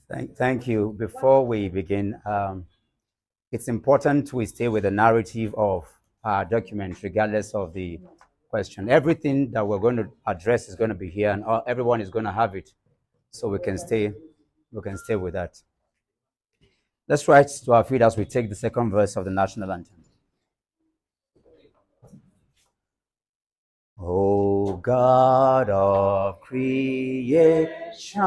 Thank you. Before we begin, it's important we stay with the narrative of our document, regardless of the question. Everything that we're going to address is going to be here, and everyone is going to have it, so we can stay. We can stay with that. Let's rise to our feet as we take the second verse of the national anthem. O God of creation,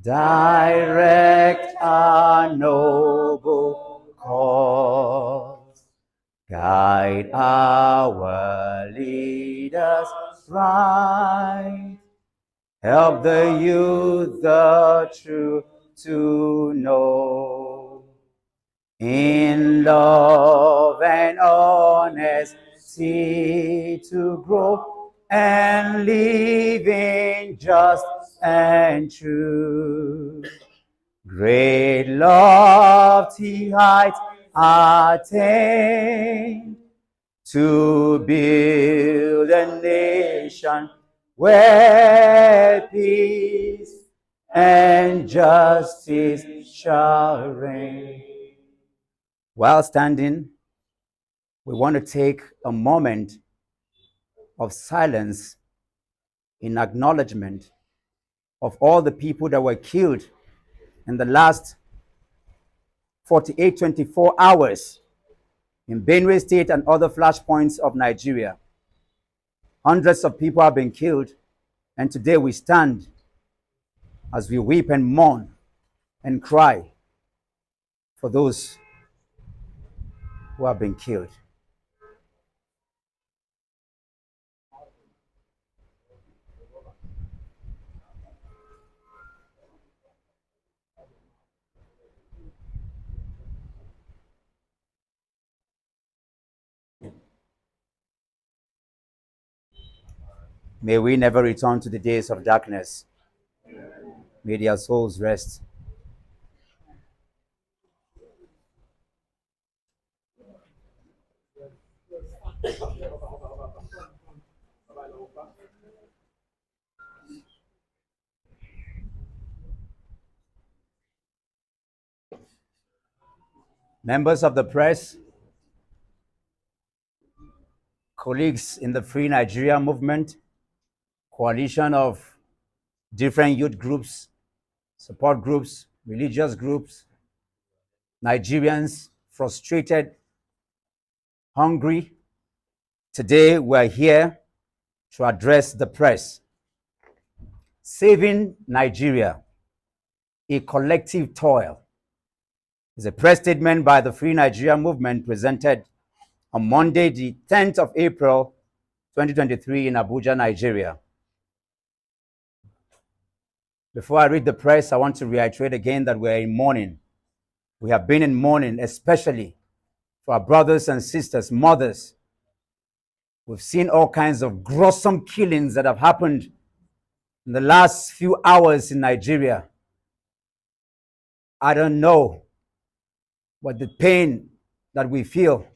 direct our noble cause, guide our leaders right, help the youth the truth to know, in love and honesty to grow, and live in just and true. Great lofty heights attain, to build a nation where peace and justice shall reign. While standing, we want to take a moment of silence in acknowledgement of all the people that were killed in the last 24 hours in Benue State and other flashpoints of Nigeria. Hundreds of people have been killed, and today we stand as we weep and mourn and cry for those who have been killed. May we never return to the days of darkness. May their souls rest. Members of the press, colleagues in the Free Nigeria movement, coalition of different youth groups, support groups, religious groups, Nigerians frustrated, hungry. Today we're here to address the press. Saving Nigeria, a collective toil, is a press statement by the Free Nigeria movement presented on Monday, the 10th of April, 2023 in Abuja, Nigeria. Before I read the press, I want to reiterate again that we're in mourning. We have been in mourning, especially for our brothers and sisters, mothers. We've seen all kinds of gruesome killings that have happened in the last few hours in Nigeria. I don't know what the pain that we feel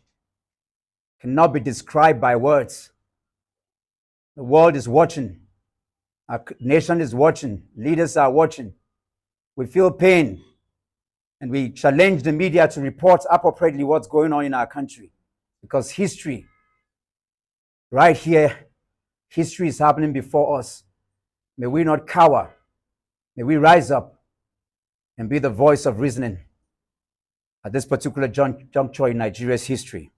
cannot be described by words. The world is watching. Our nation is watching. Leaders are watching. We feel pain, and we challenge the media to report appropriately what's going on in our country, because history, right here, history is happening before us. May we not cower. May we rise up and be the voice of reasoning at this particular juncture in Nigeria's history.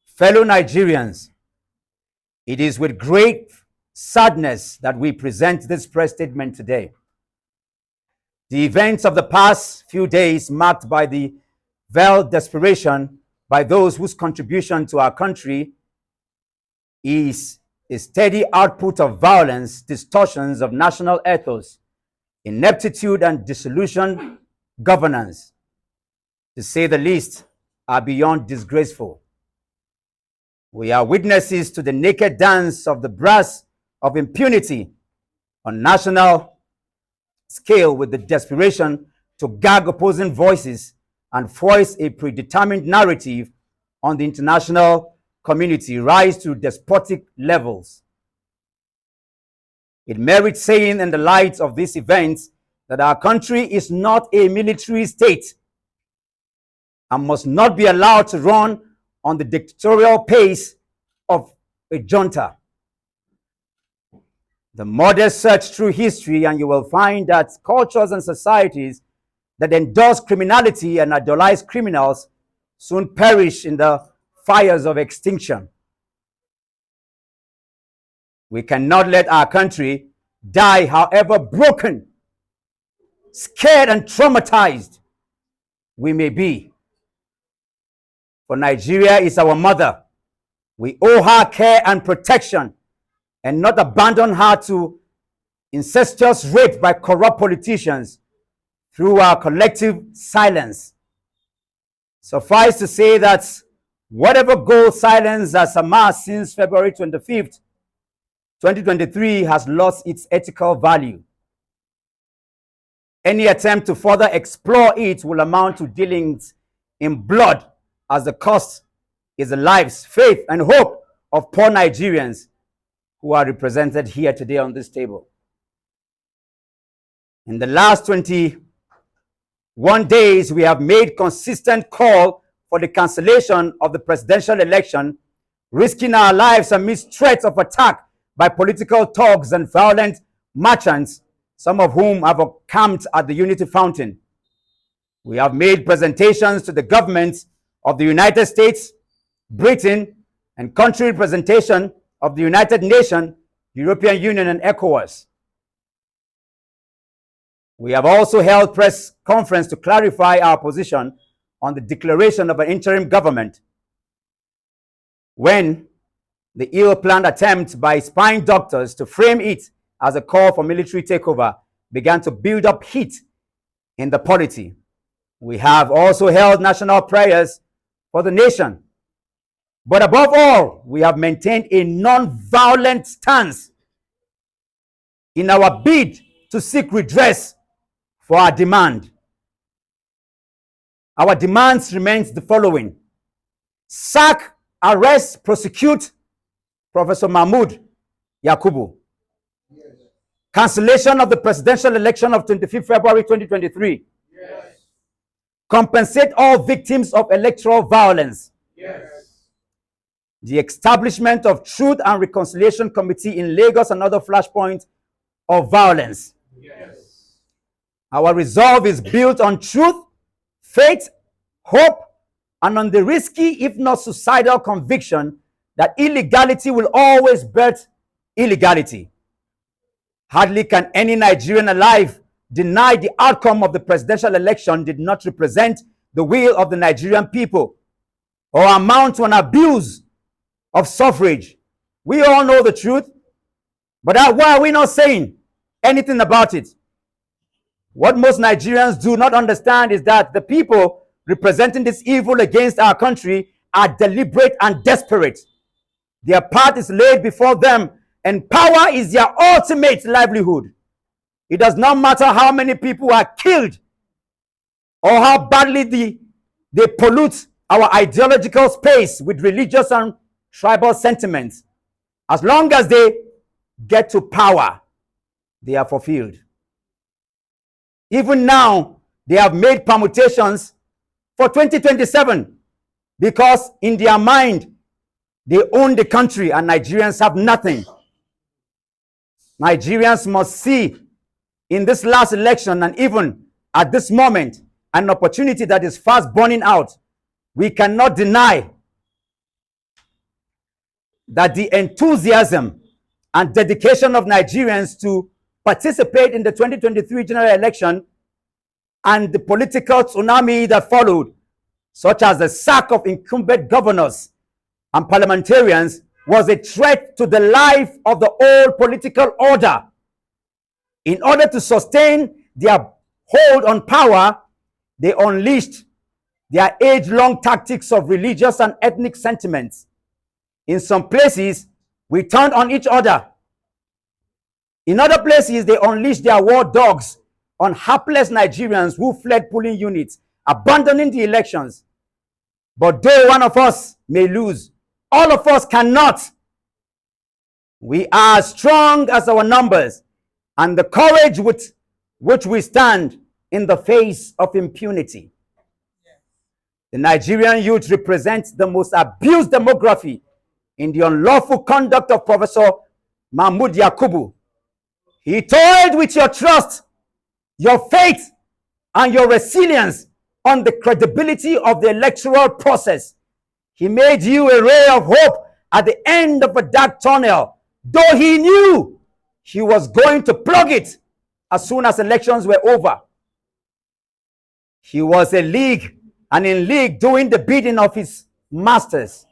Fellow Nigerians, it is with great sadness that we present this press statement today. The events of the past few days, marked by the veiled desperation by those whose contribution to our country is a steady output of violence, distortions of national ethos, ineptitude, and disillusioned governance, to say the least, are beyond disgraceful. We are witnesses to the naked dance of the brass of impunity on national scale, with the desperation to gag opposing voices and voice a predetermined narrative on the international community rise to despotic levels. It merits saying in the light of these events that our country is not a military state and must not be allowed to run on the dictatorial pace of a junta. The modest search through history, and you will find that cultures and societies that endorse criminality and idolize criminals soon perish in the fires of extinction. We cannot let our country die, however broken, scared, and traumatized we may be. For Nigeria is our mother. We owe her care and protection and not abandon her to incestuous rape by corrupt politicians through our collective silence. Suffice to say that whatever gold silence has amassed since February 25th, 2023 has lost its ethical value. Any attempt to further explore it will amount to dealings in blood, as the cost is the lives, faith, and hope of poor Nigerians who are represented here today on this table. In the last 21 days, we have made consistent call for the cancellation of the presidential election, risking our lives amidst threats of attack by political thugs and violent merchants, some of whom have camped at the Unity Fountain. We have made presentations to the governments of the United States, Britain, and country representation of the United Nations, European Union, and ECOWAS. We have also held press conference to clarify our position on the declaration of an interim government when the ill-planned attempt by spying doctors to frame it as a call for military takeover began to build up heat in the polity. We have also held national prayers for the nation. But above all, we have maintained a non-violent stance in our bid to seek redress for our demand. Our demands remains the following: sack, arrest, prosecute Professor Mahmoud Yakubu. Yes. Cancellation of the presidential election of 25th February 2023. Yes. Compensate all victims of electoral violence. Yes. The establishment of Truth and Reconciliation Committee in Lagos, another flashpoint of violence. Yes. Our resolve is built on truth, faith, hope, and on the risky, if not suicidal, conviction that illegality will always birth illegality. Hardly can any Nigerian alive deny the outcome of the presidential election did not represent the will of the Nigerian people or amount to an abuse of suffrage. We all know the truth, but why are we not saying anything about it? What most Nigerians do not understand is that the people representing this evil against our country are deliberate and desperate. Their path is laid before them, and power is their ultimate livelihood. It does not matter how many people are killed or how badly they pollute our ideological space with religious and tribal sentiments. As long as they get to power, they are fulfilled. Even now, they have made permutations for 2027 because in their mind, they own the country and Nigerians have nothing. Nigerians must see in this last election and even at this moment an opportunity that is fast burning out. We cannot deny that the enthusiasm and dedication of Nigerians to participate in the 2023 general election and the political tsunami that followed, such as the sack of incumbent governors and parliamentarians, was a threat to the life of the old political order. In order to sustain their hold on power, they unleashed their age-long tactics of religious and ethnic sentiments. In some places, we turned on each other. In other places, they unleashed their war dogs on hapless Nigerians who fled polling units, abandoning the elections. But though one of us may lose, all of us cannot We are strong as our numbers and the courage with which we stand in the face of impunity. The Nigerian youth represents the most abused demography in the unlawful conduct of Professor Mahmoud Yakubu. He toiled with your trust, your faith, and your resilience on the credibility of the electoral process. He made you a ray of hope at the end of a dark tunnel, though he knew he was going to plug it as soon as elections were over. He was in league doing the bidding of his masters.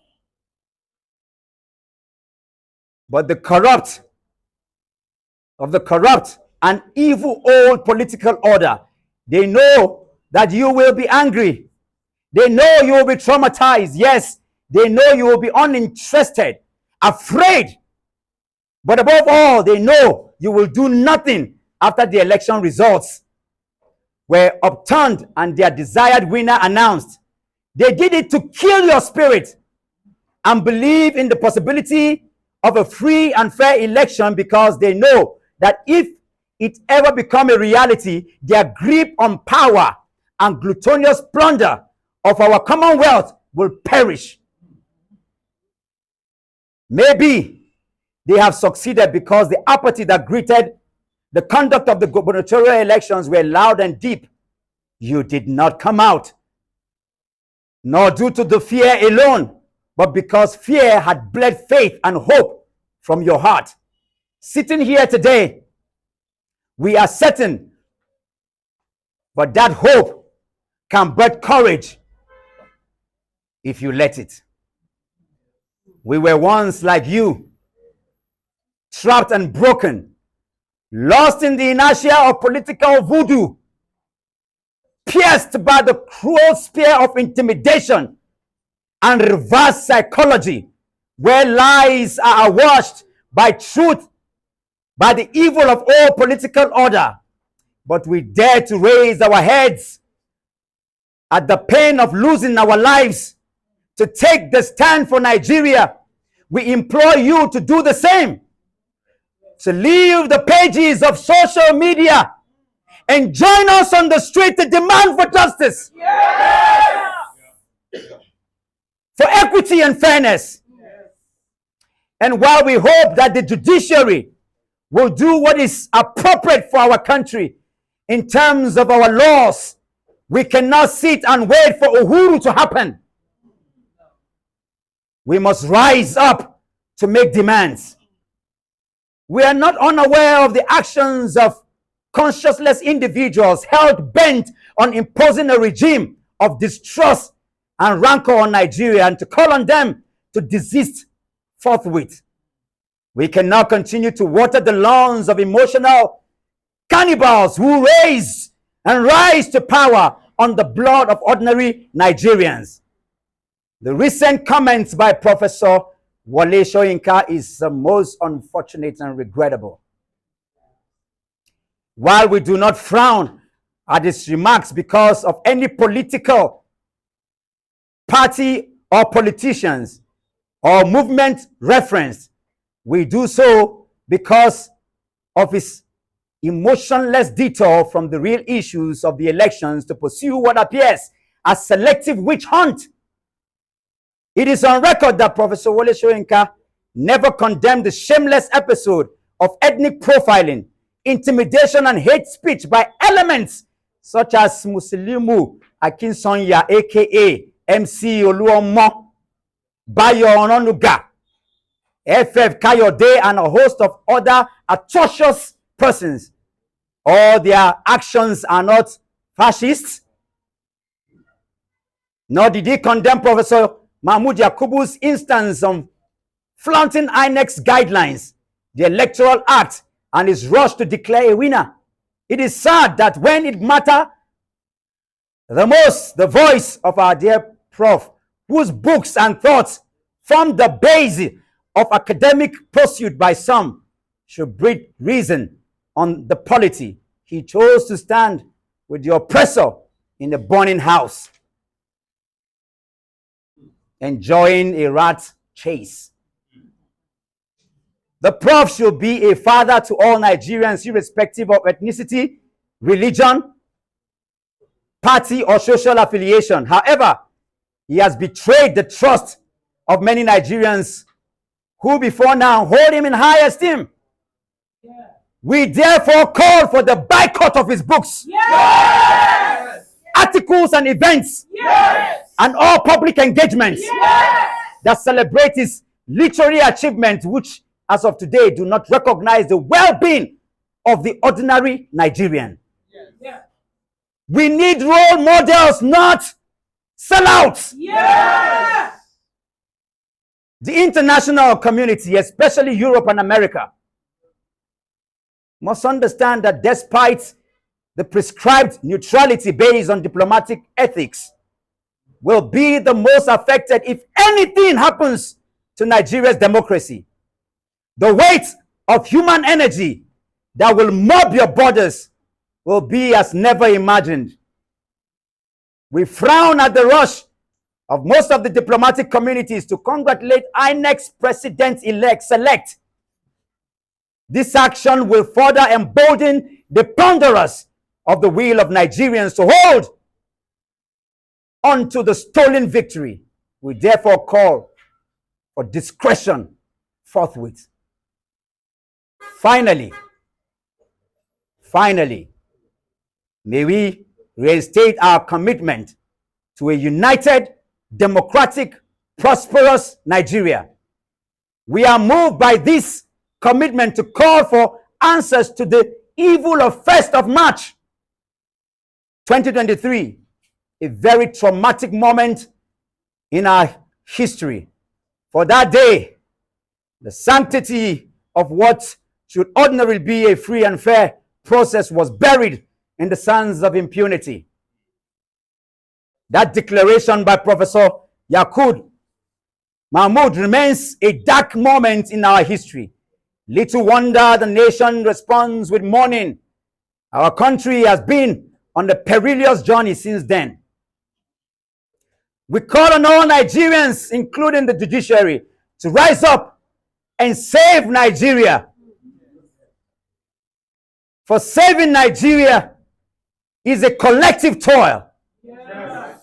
But the corrupt and evil old political order, they know that you will be angry. They know you will be traumatized. Yes, they know you will be uninterested, afraid. But above all, they know you will do nothing after the election results were upturned and their desired winner announced. They did it to kill your spirit and believe in the possibility of a free and fair election, because they know that if it ever become a reality, their grip on power and gluttonous plunder of our commonwealth will perish. Maybe they have succeeded because the apathy that greeted the conduct of the gubernatorial elections were loud and deep. You did not come out, nor due to the fear alone, but because fear had bled faith and hope from your heart. Sitting here today, we are certain, but that hope can birth courage if you let it. We were once like you, trapped and broken, lost in the inertia of political voodoo, pierced by the cruel spear of intimidation and reverse psychology, where lies are washed by truth, by the evil of all political order. But we dare to raise our heads at the pain of losing our lives to take the stand for Nigeria. We implore you to do the same, to leave the pages of social media and join us on the street to demand for justice, for equity and fairness. And while we hope that the judiciary will do what is appropriate for our country in terms of our laws, we cannot sit and wait for Uhuru to happen. We must rise up to make demands. We are not unaware of the actions of conscienceless individuals held bent on imposing a regime of distrust and rancor on Nigeria, and to call on them to desist forthwith. We cannot continue to water the lawns of emotional cannibals who rise to power on the blood of ordinary Nigerians. The recent comments by Professor Wole Soyinka is the most unfortunate and regrettable. While we do not frown at his remarks because of any political party or politicians or movement reference, we do so because of his emotionless detour from the real issues of the elections to pursue what appears as selective witch hunt. It is on record that Professor Wole Soyinka never condemned the shameless episode of ethnic profiling, intimidation, and hate speech by elements such as Musilimu Akinsonya, aka MC Oluomo, Bayo Ononuga, FF Kayode, and a host of other atrocious persons. All their actions are not fascists, nor did he condemn Professor Mahmoud Yakubu's instance of flaunting INEC's guidelines, the Electoral Act, and his rush to declare a winner. It is sad that when it mattered the most, the voice of our dear Prof, whose books and thoughts form the basis of academic pursuit by some, should breathe reason on the polity, he chose to stand with the oppressor in the burning house, enjoying a rat chase. The prof should be a father to all Nigerians, irrespective of ethnicity, religion, party, or social affiliation. However, he has betrayed the trust of many Nigerians who before now hold him in high esteem. We therefore call for the boycott of his books, Yes! articles, and events, Yes! and all public engagements Yes! that celebrate his literary achievements, which as of today do not recognize the well-being of the ordinary Nigerian. Yes! We need role models, not sellouts. Yes! The international community, especially Europe and America, must understand that despite the prescribed neutrality based on diplomatic ethics, will be the most affected if anything happens to Nigeria's democracy. The weight of human energy that will mob your borders will be as never imagined. We frown at the rush of most of the diplomatic communities to congratulate INEC's president-elect select. This action will further embolden the ponderers of the will of Nigerians to hold onto the stolen victory. We therefore call for discretion forthwith. Finally, may we reinstate our commitment to a united, democratic, prosperous Nigeria. We are moved by this commitment to call for answers to the evil of 1st of March 2023, a very traumatic moment in our history. For that day, the sanctity of what should ordinarily be a free and fair process was buried in the sands of impunity. That declaration by Professor Yaqub Mahmoud remains a dark moment in our history. Little wonder the nation responds with mourning. Our country has been on a perilous journey since then. We call on all Nigerians, including the judiciary, to rise up and save Nigeria. For saving Nigeria is a collective toil. Yes!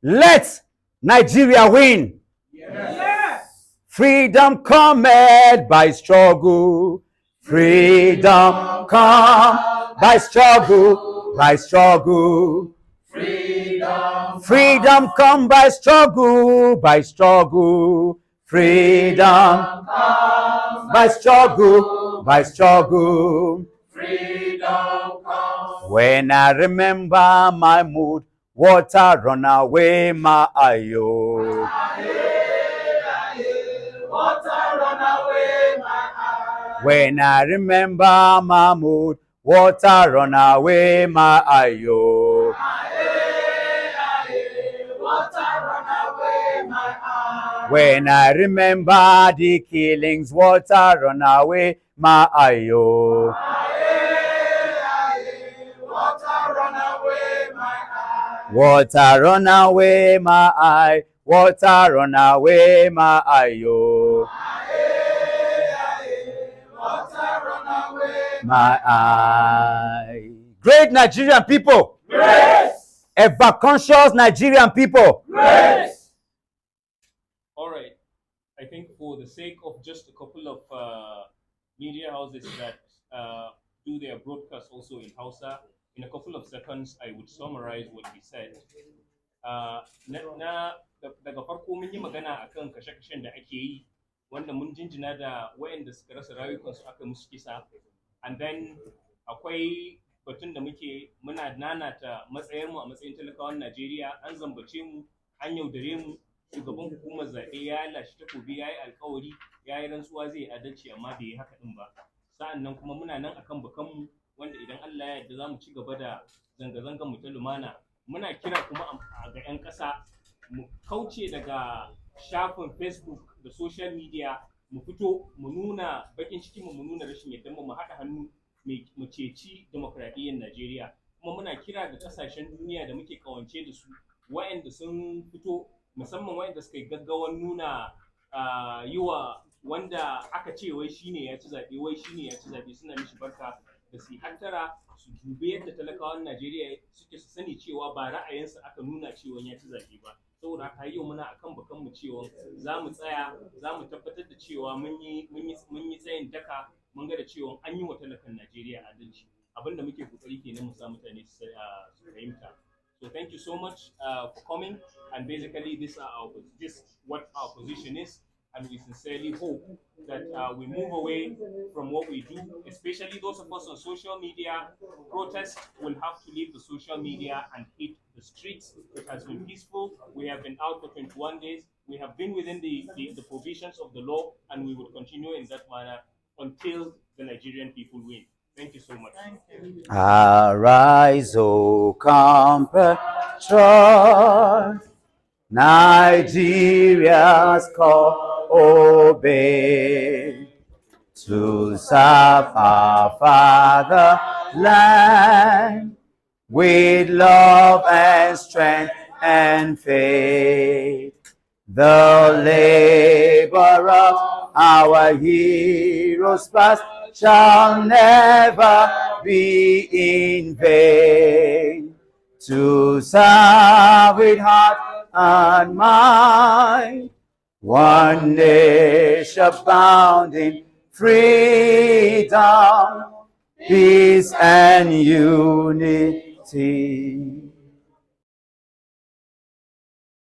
Let Nigeria win. Yes! Freedom cometh by struggle. Freedom come by struggle, by struggle. Freedom come by struggle, by struggle. Freedom come by struggle, by struggle. Freedom come. When I remember my mood, water run away my ayo. Water run away my eye. When I remember my mood, water run away my ayo. Water run away my eye. When I remember the killings, water run away my ayo. Water run away my eye. Water run away my eye. Water run away my ayo. Water run away My eye. Great Nigerian people. grace. Ever conscious Nigerian people. Grace. All right. I think for the sake of just a couple of media houses that do their broadcast also in Hausa, in a couple of seconds, I would summarize what he said. Daga farko mun yi magana akan kashe-kashen da ake yi, wanda mun jinjina da wayanda suka rasa rayukansu aka musu kisa. And then akwai batun da muna nanata matsayarmu a matsayin talakawan Najeriya, an zambace mu, an yaudare mu, shugaban hukumar zaɓe ya lashe takobi, ya yi alkawari, ya yi rantsuwa zai yi adalci amma bai yi haka ɗin ba. Sa'an nan kuma muna nan akan bakanmu, wanda idan Allah ya yarda za mu ci gaba da zanga-zangar mu ta lumana. Muna kira kuma ga 'yan ƙasa mu kauce daga shafin Facebook da social media, mu fito mu nuna bakin ciki mu nuna rashin yadda mu haɗa hannu mu ceci demokradiyyar Najeriya. Kuma muna kira ga kasashen duniya da muke kawance da su, waɗanda sun fito, musamman waɗanda suka yi gaggawan nuna yi wa wanda aka ce wai shine ya ci zaɓe wai shine ya ci zaɓe suna mishi barka da su hattara su dube yadda talakawan Najeriya suke su sani cewa ba ra'ayinsu aka nuna cewa ya ci zaɓe ba. Saboda haka yau muna akan bakanmu cewa za mu tsaya za mu tabbatar da cewa mun yi tsayin daka mun ga da cewa an yi wa talakan Najeriya adalci. Abinda muke kokari kenan mu sa mutane su fahimta. So thank you so much for coming, and basically this what our position is, and we sincerely hope that we move away from what we do, especially those of us on social media. Protest will have to leave the social media and hit the streets. It has been peaceful. We have been out for 21 days. We have been within the provisions of the law, and we will continue in that manner until the Nigerian people win. Thank you so much. Thank you. Arise, O compatriots, Nigeria's call obey, to serve our fatherland with love and strength and faith. The labor of our heroes past shall never be in vain. To serve with heart and mind, one nation bound in freedom, peace and unity.